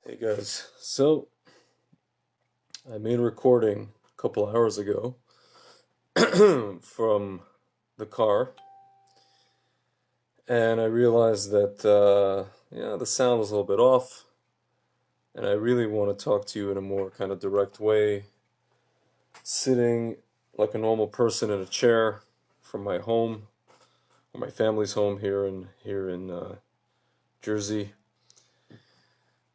Hey guys, so I made a recording a couple hours ago from the car, and I realized that the sound was a little bit off, and I really want to talk to you in a more kind of direct way, sitting like a normal person in a chair from my home or my family's home here in Jersey.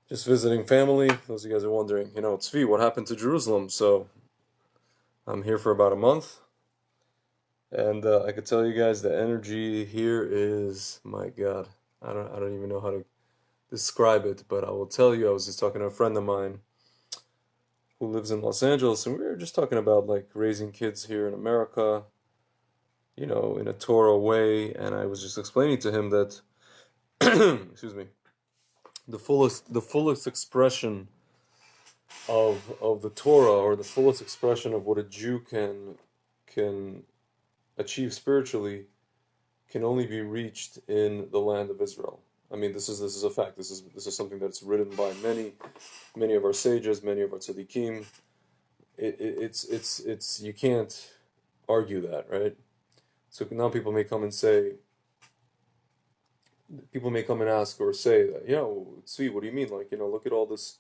Just visiting family. Those of you guys are wondering, Tzvi, what happened to Jerusalem? So I'm here for about a month. And I could tell you guys the energy here is, my God, I don't even know how to describe it, but I will tell you, I was just talking to a friend of mine who lives in Los Angeles, and we were just talking about like raising kids here in America, in a Torah way, and I was just explaining to him that, excuse me, the fullest expression of the Torah, or the fullest expression of what a Jew can achieve spiritually, can only be reached in the land of Israel. I mean, this is a fact. This is something that's written by many of our sages, many of our tzaddikim. It's you can't argue that, right? So now people may come and ask or say that, see, what do you mean? Like, look at all this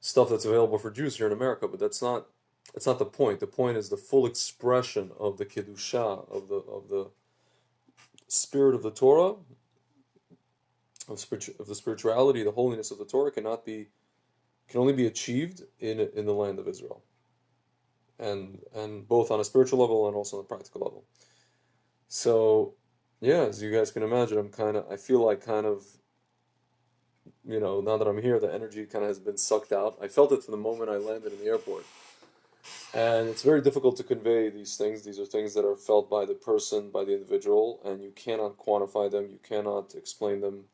stuff that's available for Jews here in America, but that's not the point. The point is the full expression of the kedusha of the spirit of the Torah, of the spirituality, the holiness of the Torah can only be achieved in the land of Israel, and both on a spiritual level and also on a practical level. So, yeah, as you guys can imagine, I feel like now that I'm here, the energy kind of has been sucked out. I felt it from the moment I landed in the airport, and it's very difficult to convey these things. These are things that are felt by the person, by the individual, and you cannot quantify them. You cannot explain them.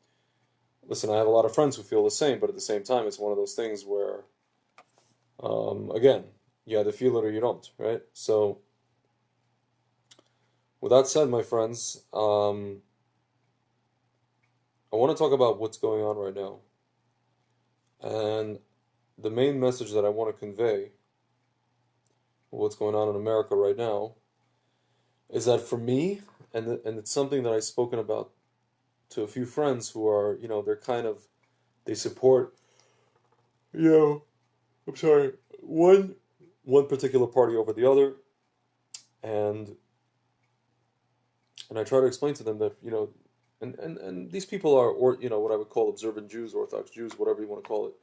Listen, I have a lot of friends who feel the same, but at the same time, it's one of those things where, again, you either feel it or you don't, right? So, with that said, my friends, I want to talk about what's going on right now. And the main message that I want to convey, what's going on in America right now, is that for me, and it's something that I've spoken about to a few friends who are, they support, I'm sorry, one particular party over the other, and I try to explain to them that, and these people are, or what I would call observant Jews, Orthodox Jews, whatever you want to call it,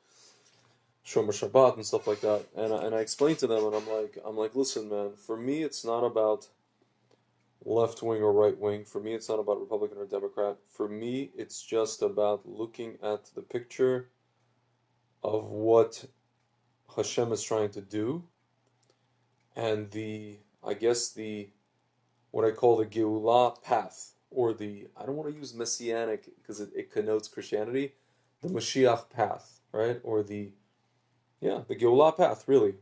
Shomer Shabbat and stuff like that. And I explain to them, and I'm like, listen, man, for me, it's not about left wing or right wing. For me, it's not about Republican or Democrat. For me, it's just about looking at the picture of what Hashem is trying to do, and I guess what I call the geula path, or I don't want to use messianic because it connotes Christianity, the Moshiach path, right? Or the geula path, really.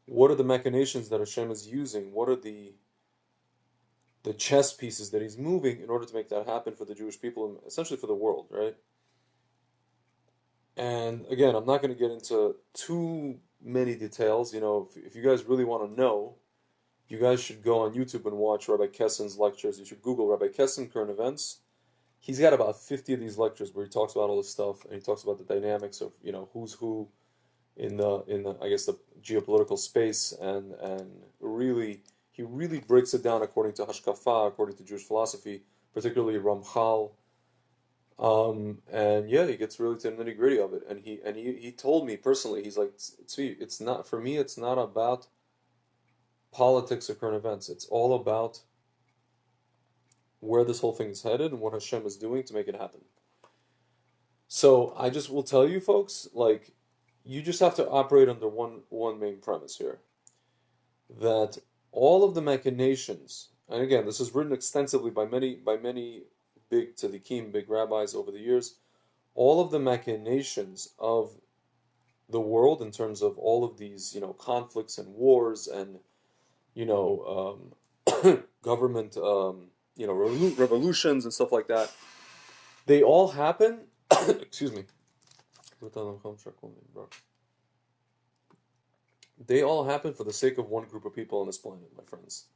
What are the machinations that Hashem is using? What are the chess pieces that he's moving in order to make that happen for the Jewish people and essentially for the world, right? And again, I'm not going to get into too many details. If you guys really want to know, you guys should go on YouTube and watch Rabbi Kessin's lectures. You should Google Rabbi Kessin current events. He's got about 50 of these lectures where he talks about all this stuff, and he talks about the dynamics of who's who in the I guess the geopolitical space, and really he really breaks it down according to Hashkafa, according to Jewish philosophy, particularly Ramchal. And yeah, he gets really to the nitty gritty of it, and he told me personally, he's like, it's not, for me, it's not about politics or current events. It's all about where this whole thing is headed and what Hashem is doing to make it happen. So I just will tell you, folks, like, you just have to operate under one main premise here, that all of the machinations, and again, this is written extensively by many big tzaddikim, big rabbis over the years, all of the machinations of the world in terms of all of these, conflicts and wars and, government, revolutions and stuff like that, they all happen, excuse me, They all happen for the sake of one group of people on this planet, my friends.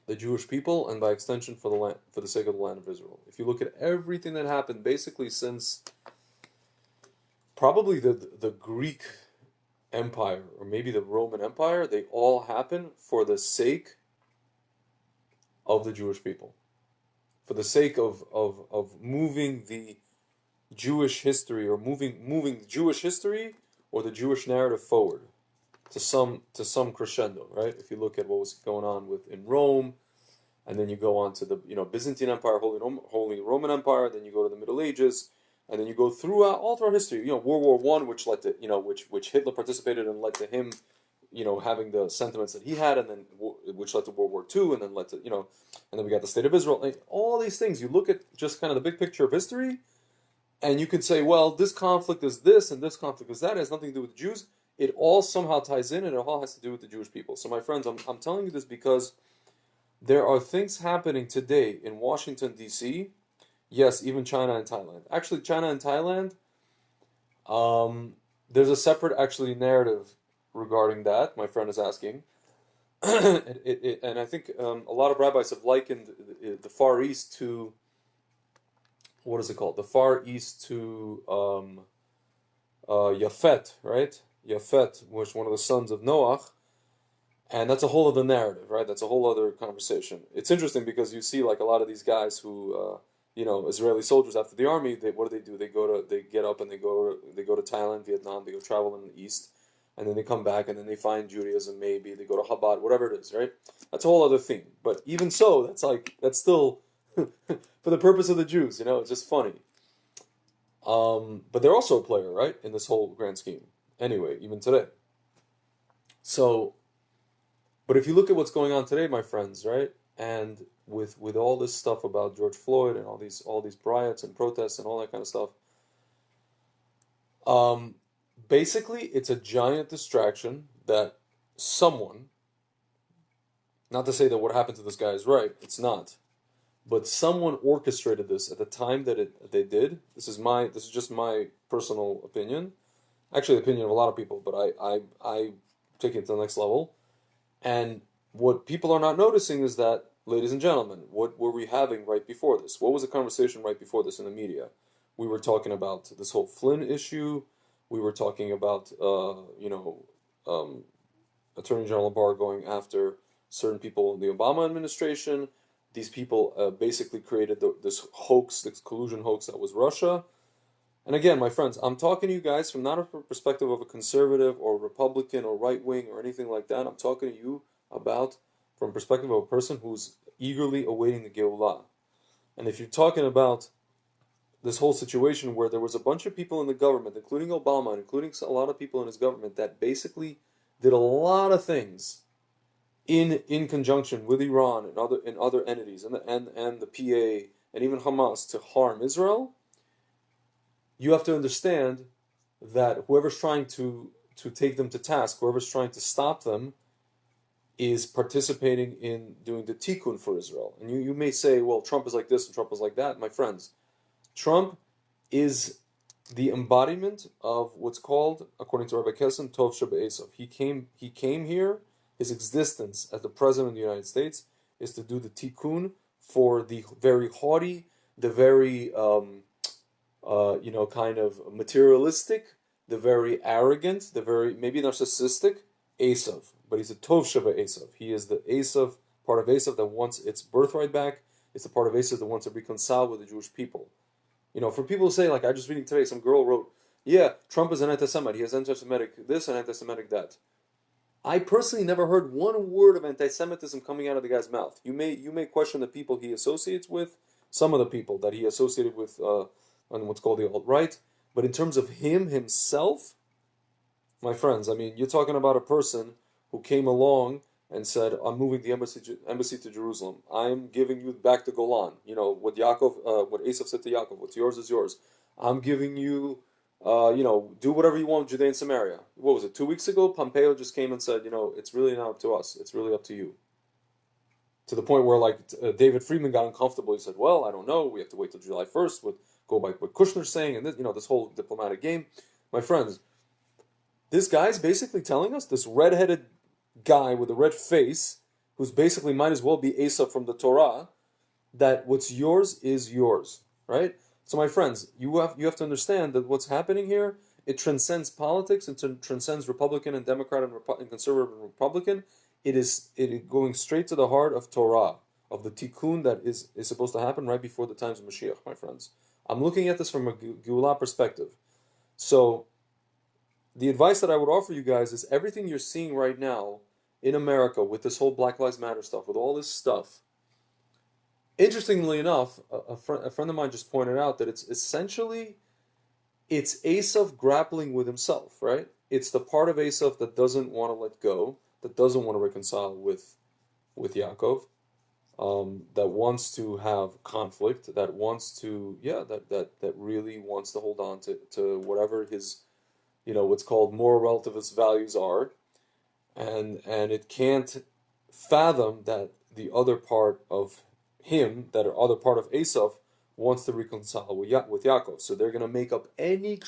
The Jewish people, and by extension for the land, for the sake of the land of Israel. If you look at everything that happened, basically since probably the Greek Empire or maybe the Roman Empire, they all happen for the sake of the Jewish people, for the sake of moving the Jewish history or moving Jewish history or the Jewish narrative forward to some crescendo, right? If you look at what was going on in Rome, and then you go on to the Byzantine Empire, Holy Roman Empire, then you go to the Middle Ages, and then you go throughout all through our history. World War One, which led to which Hitler participated and led to him, having the sentiments that he had, and then which led to World War Two, and then led to and then we got the State of Israel. Like, all these things, you look at just kind of the big picture of history, and you can say, well, this conflict is this, and this conflict is that. It has nothing to do with the Jews. It all somehow ties in, and it all has to do with the Jewish people. So, my friends, I'm telling you this because there are things happening today in Washington, D.C., yes, even China and Thailand. Actually, China and Thailand, there's a separate, actually, narrative regarding that, my friend is asking. And I think a lot of rabbis have likened the Far East to, what is it called? The Far East to Yafet, right? Yafet was one of the sons of Noach. And that's a whole other narrative, right? That's a whole other conversation. It's interesting because you see, like, a lot of these guys who, Israeli soldiers after the army. What do? They get up and they go to Thailand, Vietnam. They go travel in the East, and then they come back and then they find Judaism. Maybe they go to Chabad, whatever it is, right? That's a whole other thing. But even so, that's still for the purpose of the Jews. It's just funny. But they're also a player, right, in this whole grand scheme. Anyway, even today. So. But if you look at what's going on today, my friends, right, and with all this stuff about George Floyd and all these riots and protests and all that kind of stuff, basically it's a giant distraction that someone, not to say that what happened to this guy is right, it's not, but someone orchestrated this at the time that they did. This is just my personal opinion, actually the opinion of a lot of people, but I take it to the next level. And what people are not noticing is that, ladies and gentlemen, what were we having right before this? What was the conversation right before this in the media? We were talking about this whole Flynn issue. We were talking about, Attorney General Barr going after certain people in the Obama administration. These people basically created this hoax, this collusion hoax that was Russia. And again, my friends, I'm talking to you guys from not a perspective of a conservative or Republican or right wing or anything like that. I'm talking to you about from perspective of a person who's eagerly awaiting the geula. And if you're talking about this whole situation where there was a bunch of people in the government, including Obama, including a lot of people in his government, that basically did a lot of things in conjunction with Iran and other entities and the PA and even Hamas to harm Israel. You have to understand that whoever's trying to take them to task, whoever's trying to stop them, is participating in doing the tikkun for Israel. And you may say, well, Trump is like this and Trump is like that. My friends, Trump is the embodiment of what's called, according to Rabbi Kessin, Tov Shebe'esav. He came here, his existence as the President of the United States is to do the tikkun for the very haughty, the very kind of materialistic, the very arrogant, the very maybe narcissistic Esav. But he's a Tov Sheva Esav. He is the Esav, part of Esav that wants its birthright back. It's the part of Esav that wants to reconcile with the Jewish people. For people to say, like, I just reading today, some girl wrote, yeah, Trump is an anti-Semite. He has anti-Semitic this and anti-Semitic that. I personally never heard one word of anti-Semitism coming out of the guy's mouth. You may question the people he associates with, some of the people that he associated with on what's called the alt-right, but in terms of himself, my friends, I mean, you're talking about a person who came along and said, I'm moving the embassy to Jerusalem. I'm giving you back the Golan. What Esav said to Yaakov, what's yours is yours. I'm giving you, do whatever you want with Judea and Samaria. What was it, 2 weeks ago? Pompeo just came and said, it's really not up to us. It's really up to you. to the point where like David Friedman got uncomfortable. He said, "Well, I don't know. We have to wait till July 1st. Go by what Kushner's saying, and this whole diplomatic game." My friends, this guy's basically telling us, this redheaded guy with a red face, who's basically might as well be Asa from the Torah, that what's yours is yours, right? So my friends, you have to understand that what's happening here, it transcends politics, it transcends Republican and Democrat and conservative and Republican. It is going straight to the heart of Torah, of the tikkun that is supposed to happen right before the times of Moshiach, my friends. I'm looking at this from a geula perspective. So the advice that I would offer you guys is everything you're seeing right now in America with this whole Black Lives Matter stuff, with all this stuff. Interestingly enough, a friend of mine just pointed out that it's essentially, it's Esav grappling with himself, right? It's the part of Esav that doesn't want to let go, that doesn't want to reconcile with Yaakov, that wants to have conflict, that wants to, that really wants to hold on to whatever his, what's called moral relativist values are, and it can't fathom that the other part of him, that other part of Esav, wants to reconcile with Yaakov. So they're going to make up any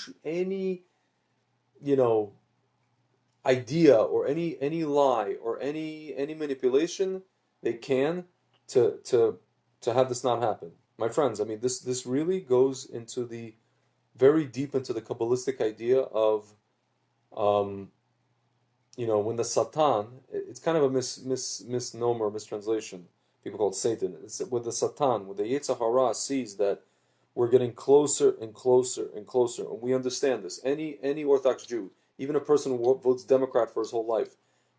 idea or any lie or any manipulation they can to have this not happen. My friends, I mean, this really goes into the very deep into the Kabbalistic idea of when the Satan, it's kind of a misnomer, mistranslation. People call it Satan. It's with the Satan, with the Yetzer Hara sees that we're getting closer and closer and closer, and we understand this. Any Orthodox Jew, even a person who votes Democrat for his whole life,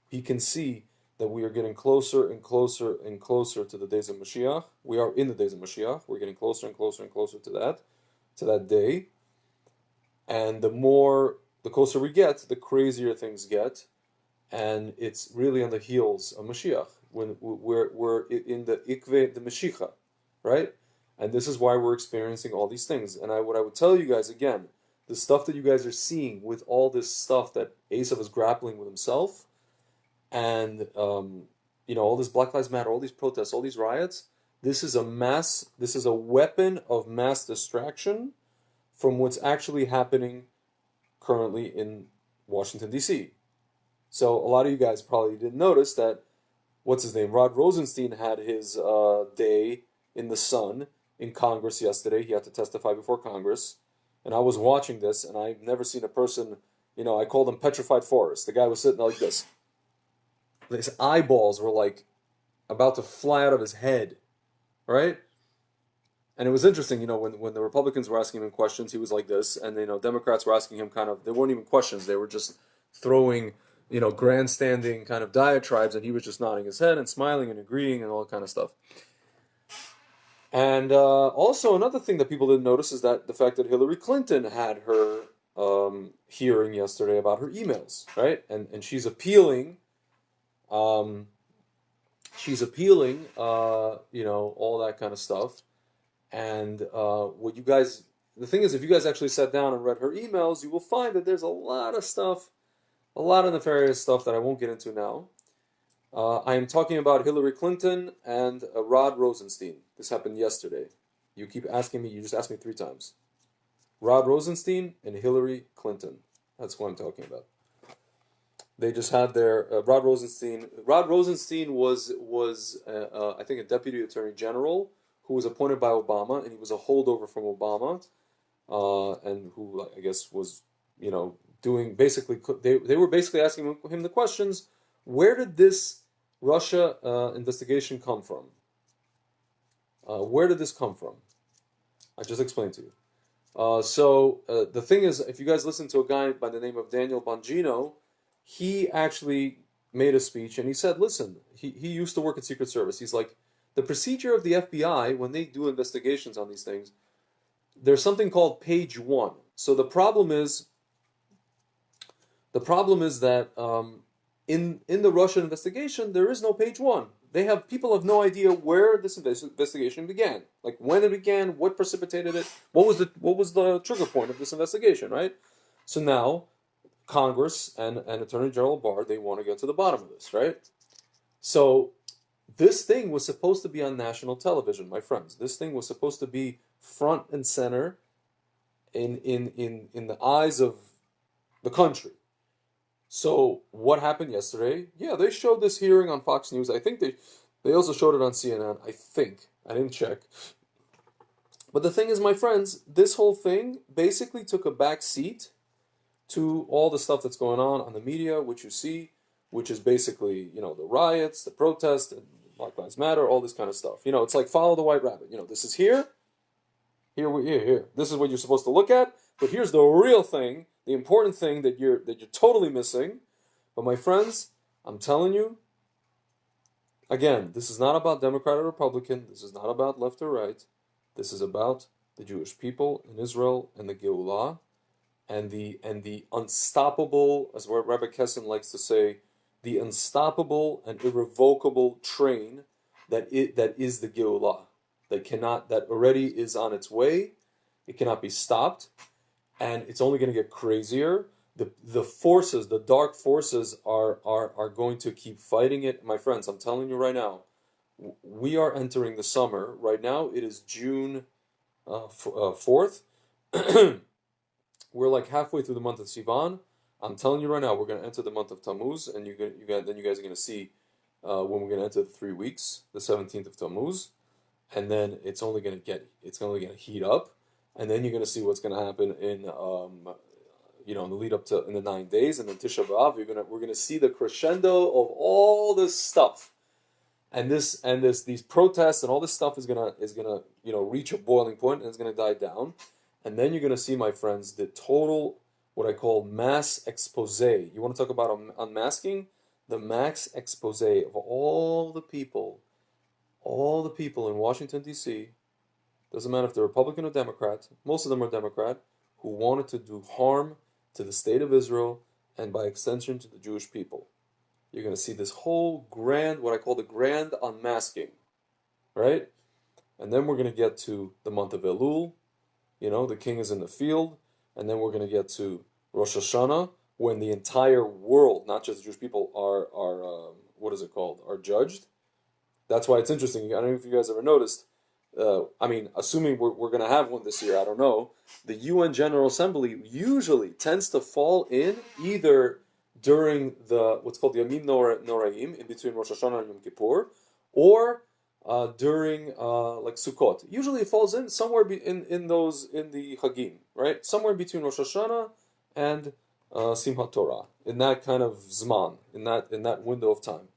he can see that we are getting closer and closer and closer to the days of Moshiach. We are in the days of Moshiach. We're getting closer and closer and closer to that day. And the closer we get, the crazier things get. And it's really on the heels of Moshiach, when we're in the Ikve, the Mashiach, right? And this is why we're experiencing all these things. And what I would tell you guys again, the stuff that you guys are seeing with all this stuff that Esav is grappling with himself, and all this Black Lives Matter, all these protests, all these riots, this is a weapon of mass distraction from what's actually happening currently in Washington, D.C. So a lot of you guys probably didn't notice that, what's his name, Rod Rosenstein had his day in the sun in Congress yesterday. He had to testify before Congress. And I was watching this, and I've never seen a person, I called him Petrified Forest. The guy was sitting like this. His eyeballs were like about to fly out of his head, right? And it was interesting, when the Republicans were asking him questions, he was like this. And, Democrats were asking him they weren't even questions. They were just throwing grandstanding kind of diatribes, and he was just nodding his head and smiling and agreeing and all that kind of stuff. And also another thing that people didn't notice is that the fact that Hillary Clinton had her hearing yesterday about her emails, right? And she's appealing, all that kind of stuff. And the thing is, if you guys actually sat down and read her emails, you will find that there's a lot of stuff, a lot of nefarious stuff that I won't get into now. I am talking about Hillary Clinton and Rod Rosenstein. This happened yesterday. You keep asking me, you just asked me 3 times. Rod Rosenstein and Hillary Clinton. That's what I'm talking about. They just had their Rod Rosenstein. Rod Rosenstein was I think a deputy attorney general who was appointed by Obama, and he was a holdover from Obama, and who I guess was doing basically. They were basically asking him the questions: where did this Russia investigation come from? Where did this come from? I just explained to you. So the thing is, if you guys listen to a guy by the name of Daniel Bongino, he actually made a speech and he said, listen, he used to work in Secret Service. He's like, the procedure of the FBI, when they do investigations on these things, there's something called page 1. So the problem is that in the Russian investigation, there is no page 1. People have no idea where this investigation began, like when it began, what precipitated it, what was the trigger point of this investigation, right? So now, Congress and Attorney General Barr, they want to get to the bottom of this, right? So This thing was supposed to be on national television, my friends. This thing was supposed to be front and center in the eyes of the country. So what happened yesterday? Yeah, they showed this hearing on Fox News. I think they also showed it on CNN. I think. I didn't check. But the thing is, my friends, this whole thing basically took a back seat to all the stuff that's going on the media, which you see, which is basically, the riots, the protests, and Black Lives Matter, all this kind of stuff. It's like follow the white rabbit. This is here. Here. This is what you're supposed to look at. But here's the real thing, the important thing that you're totally missing. But my friends, I'm telling you, again, this is not about Democrat or Republican. This is not about left or right. This is about the Jewish people in Israel and the geula, and the unstoppable, as Rabbi Kessin likes to say, the unstoppable and irrevocable train that is the geula, that already is on its way. It cannot be stopped, and it's only going to get crazier. The forces, the dark forces, are going to keep fighting it. My friends, I'm telling you right now, we are entering the summer. Right now, it is June 4th. We're like halfway through the month of Sivan. I'm telling you right now, we're going to enter the month of Tammuz, and then you guys are going to see when we're going to enter the 3 weeks, the 17th of Tammuz, and then it's only going to heat up, and then you're going to see what's going to happen in in the lead up to in the 9 days, and then Tisha B'av. We're going to see the crescendo of all this stuff. And these protests and all this stuff is gonna reach a boiling point, and it's gonna die down, and then you're gonna see, my friends, the total, what I call, mass expose. You want to talk about unmasking? The mass expose of all the people in Washington D.C. Doesn't matter if they're Republican or Democrat. Most of them are Democrat, who wanted to do harm to the state of Israel and by extension to the Jewish people. You're going to see this whole grand, what I call the grand unmasking, right? And then we're going to get to the month of Elul, the king is in the field, and then we're going to get to Rosh Hashanah, when the entire world, not just the Jewish people, are judged. That's why it's interesting. I don't know if you guys ever noticed, assuming we're going to have one this year, I don't know, the UN General Assembly usually tends to fall in either during the what's called the Yamim Noraim, in between Rosh Hashanah and Yom Kippur, or during like Sukkot. Usually it falls in somewhere in the Hagim, right? Somewhere between Rosh Hashanah and Simchat Torah, in that kind of Zman, in that window of time.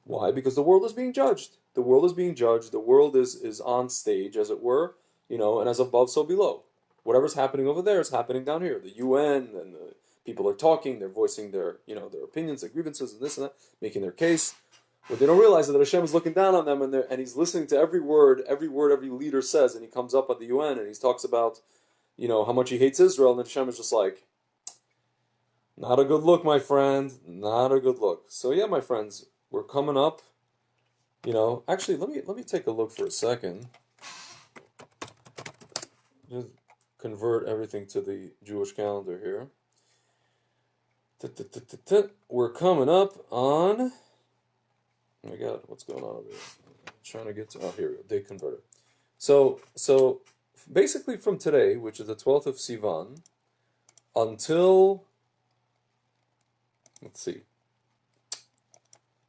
Why? Because the world is being judged. The world is being judged. The world is on stage, as it were, and as above, so below. Whatever's happening over there is happening down here. The UN and the people are talking, they're voicing their opinions, their grievances, and this and that, making their case. But they don't realize that Hashem is looking down on them, and He's listening to every word every leader says, and He comes up at the UN and He talks about, how much He hates Israel, and Hashem is just like, not a good look, my friend, not a good look. So yeah, my friends, we're coming up. Actually, let me take a look for a second. Just convert everything to the Jewish calendar here. We're coming up on. Oh my God, what's going on over here? I'm trying to get to. Oh, here we go. Date converter. So basically, from today, which is the 12th of Sivan, until the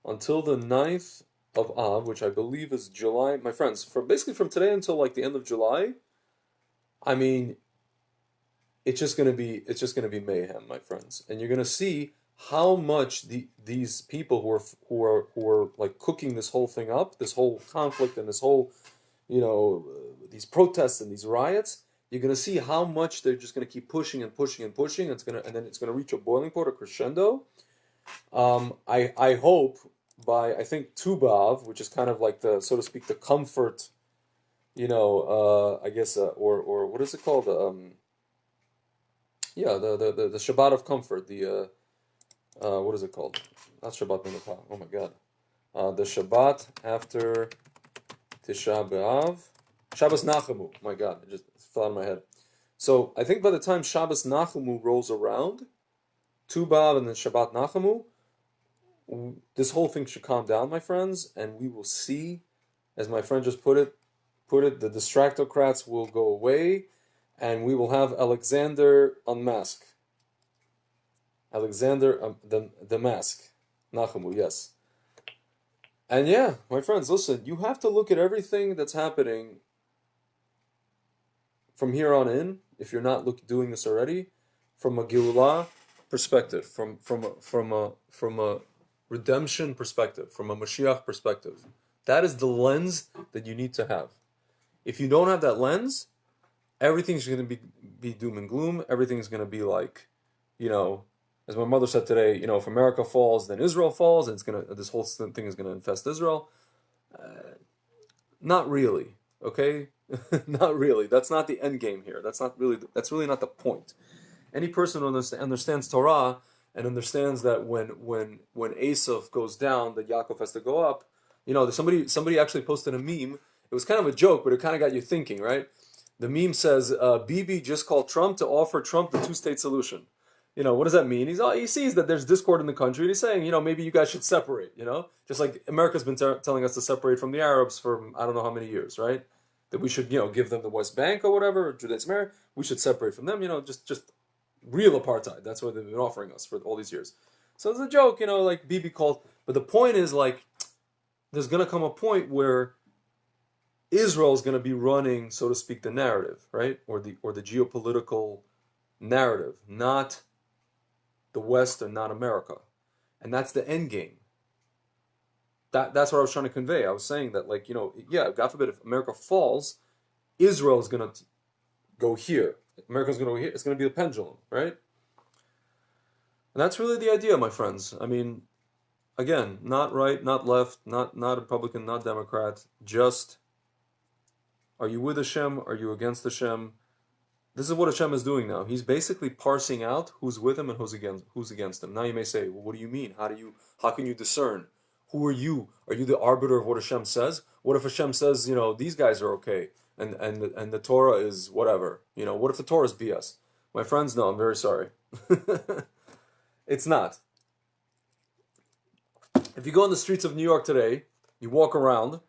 9th of Av, which I believe is July. My friends, from today until like the end of July, I mean, it's just gonna be mayhem, my friends, and you're gonna see how much these people who are like cooking this whole thing up, this whole conflict and this whole these protests and these riots. You're gonna see how much they're just gonna keep pushing and pushing and pushing. And then it's gonna reach a boiling point, a crescendo. I hope by I think Tu B'Av, which is kind of like the, so to speak, the comfort, I guess, or what is it called? The Shabbat of comfort. The what is it called? Not Shabbat Menucha. Oh my God. The Shabbat after Tisha B'Av. Shabbos Nachamu. My God, it just fell out of my head. So I think by the time Shabbos Nachamu rolls around, Tu B'Av and then Shabbat Nachamu, this whole thing should calm down, my friends, and we will see, as my friend just put it, the distractocrats will go away, and we will have Alexander unmasked. Alexander, the mask. Nachamu, yes. And yeah, my friends, listen, you have to look at everything that's happening from here on in, if you're not doing this already, from a geula perspective, from a redemption perspective, from a Moshiach perspective. That is the lens that you need to have. If you don't have that lens, everything's going to be doom and gloom. Everything's going to be like, as my mother said today, if America falls, then Israel falls, and this whole thing is going to infest Israel. Not really, okay? Not really. That's not the end game here. That's really not the point. Any person who understands Torah and understands that when Esav goes down, that Yaakov has to go up. Somebody actually posted a meme. It was kind of a joke, but it kind of got you thinking, right? The meme says, Bibi just called Trump to offer Trump the two-state solution. What does that mean? He sees that there's discord in the country, and he's saying, maybe you guys should separate, Just like America's been telling us to separate from the Arabs for I don't know how many years, right? That we should, give them the West Bank or whatever, or Judaism, we should separate from them, just real apartheid. That's what they've been offering us for all these years. So it's a joke, like Bibi called. But the point is, like, there's going to come a point where Israel is going to be running, so to speak, the narrative, right? Or the geopolitical narrative, not the West and not America. And that's the end game. That's what I was trying to convey. I was saying that, like, God forbid, if America falls, Israel is going to go here. America's going to go here. It's going to be the pendulum, right? And that's really the idea, my friends. I mean, again, not right, not left, not Republican, not Democrat. Just, are you with Hashem? Are you against Hashem? This is what Hashem is doing now. He's basically parsing out who's with him and who's against him. Now you may say, well, what do you mean? How can you discern? Who are you? Are you the arbiter of what Hashem says? What if Hashem says, these guys are okay, and the Torah is whatever? What if the Torah is BS? My friends, no, I'm very sorry. It's not. If you go on the streets of New York today, you walk around.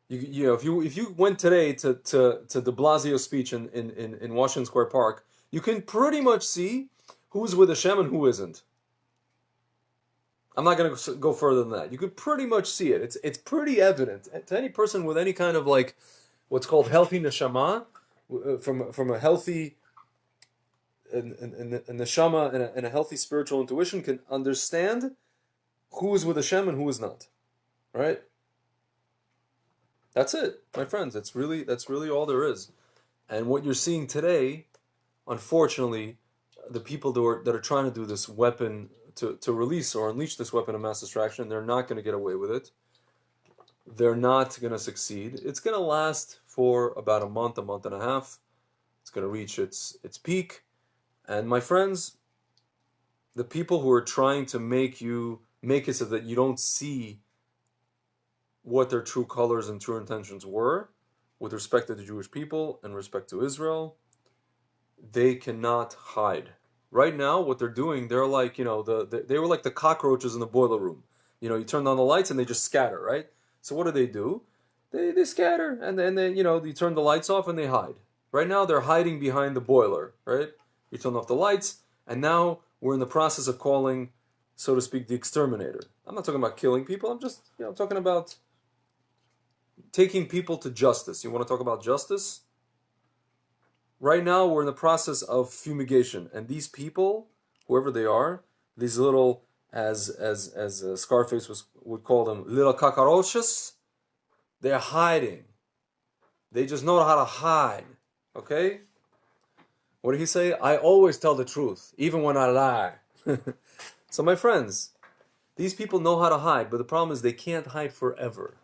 If you went today to de Blasio's speech in Washington Square Park, you can pretty much see who's with Hashem and who isn't. I'm not going to go further than that. You could pretty much see it. It's pretty evident to any person with any kind of, like, what's called healthy neshama, from a healthy neshama and a healthy spiritual intuition, can understand who is with Hashem and who is not. Right? That's it, my friends. That's really all there is. And what you're seeing today, unfortunately, the people that are trying to do this weapon to release or unleash this weapon of mass destruction, they're not going to get away with it. They're not going to succeed. It's going to last for about a month and a half. It's going to reach its peak. And my friends, the people who are trying to make it so that you don't see what their true colors and true intentions were with respect to the Jewish people and respect to Israel, they cannot hide. Right now, what they're doing, they're like, they were like the cockroaches in the boiler room. You turn on the lights and they just scatter, right? So what do? They scatter, and then you turn the lights off and they hide. Right now, they're hiding behind the boiler, right? You turn off the lights, and now we're in the process of calling, so to speak, the exterminator. I'm not talking about killing people. I'm just, talking about taking people to justice. You want to talk about justice? Right now, we're in the process of fumigation, and these people, whoever they are, these little, as Scarface would call them, little cacaroches, they're hiding. They just know how to hide. Okay? What did he say? I always tell the truth, even when I lie. So, my friends, these people know how to hide, but the problem is they can't hide forever.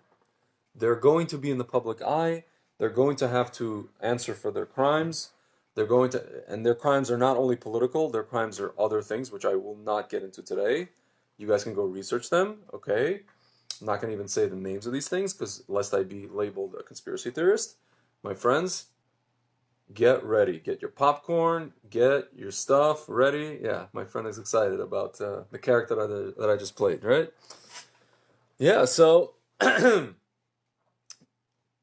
They're going to be in the public eye. They're going to have to answer for their crimes. And their crimes are not only political, their crimes are other things, which I will not get into today. You guys can go research them, okay? I'm not going to even say the names of these things, because lest I be labeled a conspiracy theorist. My friends, get ready. Get your popcorn. Get your stuff ready. Yeah, my friend is excited about the character that I just played. Right? Yeah. So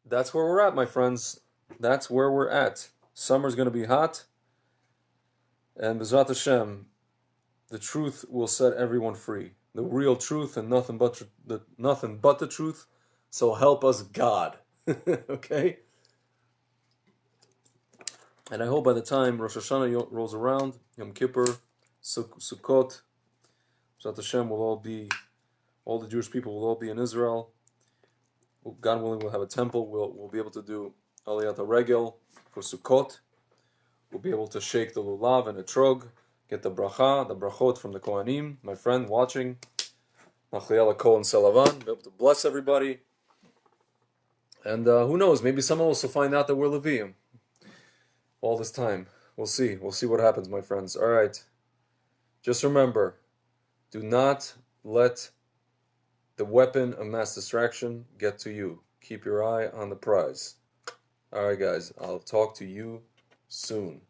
that's where we're at, my friends. That's where we're at. Summer's gonna be hot, and B'ezrat Hashem, the truth will set everyone free. The real truth and nothing but the truth. So help us God. Okay? And I hope by the time Rosh Hashanah rolls around, Yom Kippur, Sukkot, B'ezrat Hashem will all the Jewish people will all be in Israel. God willing, we'll have a temple. We'll be able to do Aliyat HaRegel for Sukkot. We'll be able to shake the lulav and etrog, get the brachot from the Kohanim, my friend watching, Nachliel Kohen Salavan, be able to bless everybody. And who knows, maybe someone will also find out that we're Levium all this time. We'll see. We'll see what happens, my friends. All right. Just remember, do not let the weapon of mass distraction get to you. Keep your eye on the prize. All right, guys. I'll talk to you soon.